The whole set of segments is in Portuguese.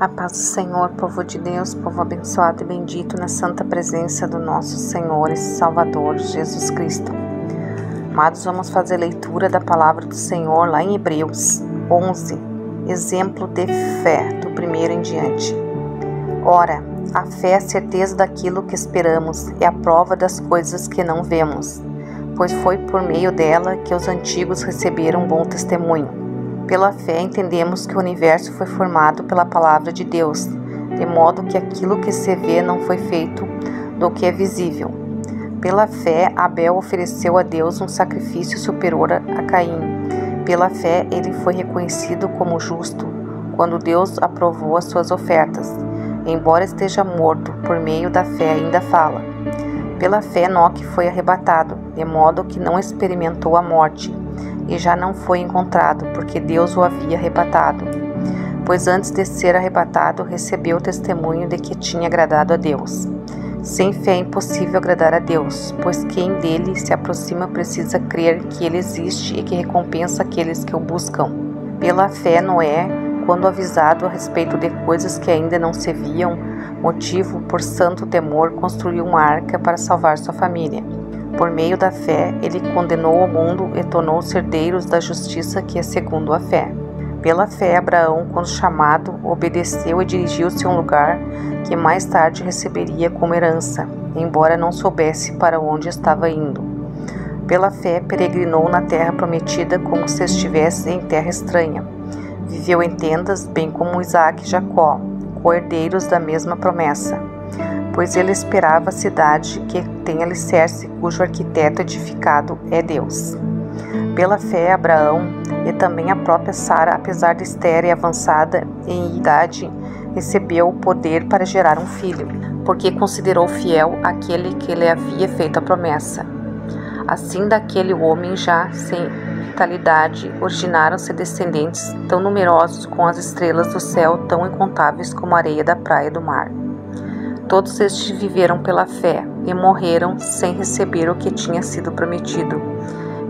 A paz do Senhor, povo de Deus, povo abençoado e bendito na santa presença do nosso Senhor e Salvador Jesus Cristo. Amados, vamos fazer leitura da palavra do Senhor lá em Hebreus 11, exemplo de fé, do primeiro em diante. Ora, a fé é a certeza daquilo que esperamos, é a prova das coisas que não vemos, pois foi por meio dela que os antigos receberam bom testemunho. Pela fé entendemos que o universo foi formado pela palavra de Deus, de modo que aquilo que se vê não foi feito do que é visível. Pela fé, Abel ofereceu a Deus um sacrifício superior a Caim. Pela fé, ele foi reconhecido como justo, quando Deus aprovou as suas ofertas. Embora esteja morto, por meio da fé ainda fala. Pela fé, Enoque foi arrebatado, de modo que não experimentou a morte, e já não foi encontrado, porque Deus o havia arrebatado. Pois antes de ser arrebatado, recebeu o testemunho de que tinha agradado a Deus. Sem fé é impossível agradar a Deus, pois quem dele se aproxima precisa crer que ele existe e que recompensa aqueles que o buscam. Pela fé, Noé, quando avisado a respeito de coisas que ainda não se viam, motivo por santo temor, construiu uma arca para salvar sua família. Por meio da fé, ele condenou o mundo e tornou-os herdeiros da justiça que é segundo a fé. Pela fé, Abraão, quando chamado, obedeceu e dirigiu-se a um lugar que mais tarde receberia como herança, embora não soubesse para onde estava indo. Pela fé, peregrinou na terra prometida como se estivesse em terra estranha. Viveu em tendas, bem como Isaque e Jacó, co-herdeiros da mesma promessa. Pois ele esperava a cidade que tem alicerce, cujo arquiteto edificado é Deus. Pela fé, Abraão e também a própria Sara, apesar de estéril e avançada em idade, recebeu o poder para gerar um filho, porque considerou fiel aquele que lhe havia feito a promessa. Assim, daquele homem já sem vitalidade, originaram-se descendentes tão numerosos como as estrelas do céu, tão incontáveis como a areia da praia e do mar. Todos estes viveram pela fé e morreram sem receber o que tinha sido prometido.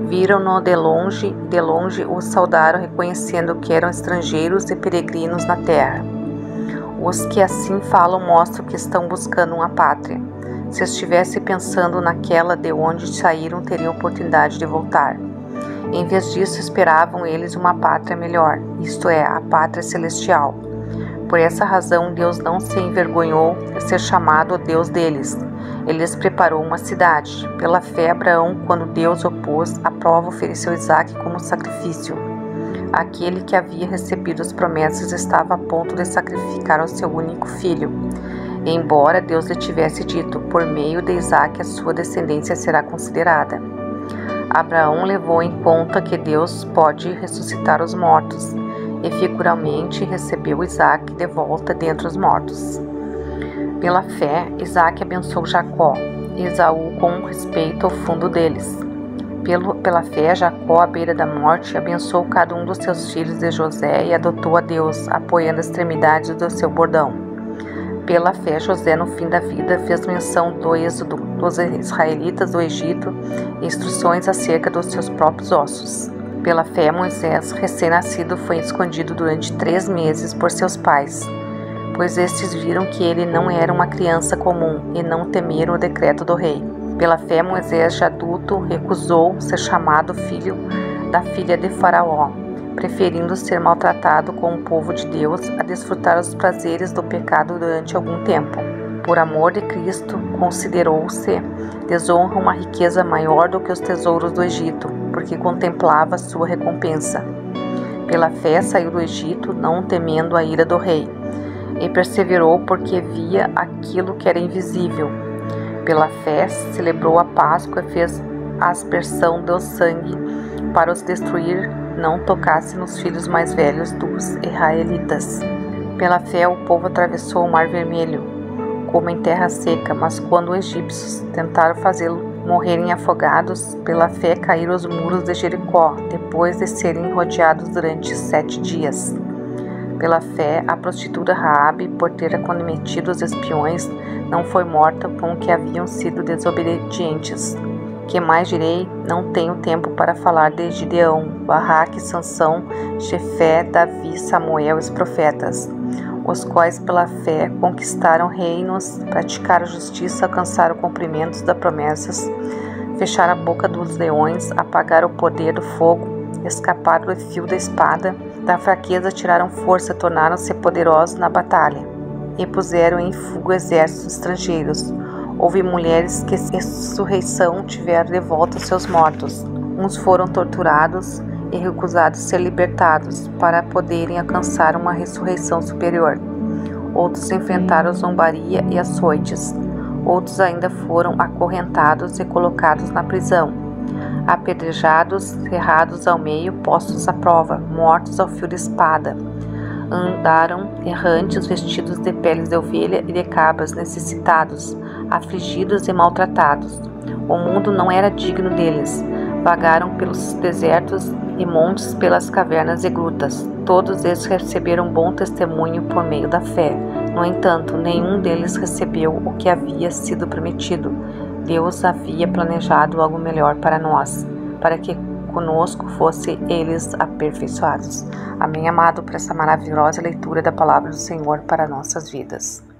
Viram-no de longe o saudaram, reconhecendo que eram estrangeiros e peregrinos na terra. Os que assim falam mostram que estão buscando uma pátria. Se estivesse pensando naquela de onde saíram, teriam oportunidade de voltar. Em vez disso, esperavam eles uma pátria melhor, isto é, a pátria celestial. Por essa razão, Deus não se envergonhou de ser chamado o Deus deles. Ele lhes preparou uma cidade. Pela fé, Abraão, quando Deus opôs a prova, ofereceu Isaque como sacrifício. Aquele que havia recebido as promessas estava a ponto de sacrificar o seu único filho. Embora Deus lhe tivesse dito, por meio de Isaque a sua descendência será considerada. Abraão levou em conta que Deus pode ressuscitar os mortos, e figuralmente recebeu Isaque de volta dentre os mortos. Pela fé, Isaque abençoou Jacó e Esaú com respeito ao fundo deles. Pela fé, Jacó, à beira da morte, abençoou cada um dos seus filhos de José e adotou a Deus, apoiando as extremidades do seu bordão. Pela fé, José, no fim da vida, fez menção do êxodo dos israelitas do Egito e instruções acerca dos seus próprios ossos. Pela fé, Moisés, recém-nascido, foi escondido durante 3 meses por seus pais, pois estes viram que ele não era uma criança comum e não temeram o decreto do rei. Pela fé, Moisés, já adulto, recusou ser chamado filho da filha de Faraó, preferindo ser maltratado com o povo de Deus a desfrutar os prazeres do pecado durante algum tempo. Por amor de Cristo, considerou-se desonra uma riqueza maior do que os tesouros do Egito, porque contemplava sua recompensa. Pela fé saiu do Egito, não temendo a ira do rei, e perseverou porque via aquilo que era invisível. Pela fé celebrou a Páscoa e fez a aspersão do sangue para os destruir, não tocasse nos filhos mais velhos dos israelitas. Pela fé o povo atravessou o Mar Vermelho, como em terra seca, mas quando os egípcios tentaram fazê-lo morrerem afogados, pela fé caíram os muros de Jericó, depois de serem rodeados durante 7 dias. Pela fé, a prostituta Raabe, por ter acometido os espiões, não foi morta com que haviam sido desobedientes. Que mais direi? Não tenho tempo para falar de Gideão, Baraque, Sansão, Jefté, Davi, Samuel e os profetas. os quais pela fé conquistaram reinos, praticaram justiça, alcançaram cumprimentos das promessas, fecharam a boca dos leões, apagaram o poder do fogo, escaparam do fio da espada, da fraqueza tiraram força, tornaram-se poderosos na batalha, e puseram em fuga exércitos estrangeiros. Houve mulheres que em ressurreição tiveram de volta seus mortos. Uns foram torturados e recusados ser libertados para poderem alcançar uma ressurreição superior. Outros enfrentaram zombaria e açoites. Outros ainda foram acorrentados e colocados na prisão, apedrejados, serrados ao meio, postos à prova, mortos ao fio de espada. Andaram errantes, vestidos de peles de ovelha e de cabras, necessitados, afligidos e maltratados. O mundo não era digno deles. Vagaram pelos desertos e montes, pelas cavernas e grutas. Todos eles receberam bom testemunho por meio da fé. No entanto, nenhum deles recebeu o que havia sido prometido. Deus havia planejado algo melhor para nós, para que conosco fossem eles aperfeiçoados. Amém, amado, por essa maravilhosa leitura da palavra do Senhor para nossas vidas.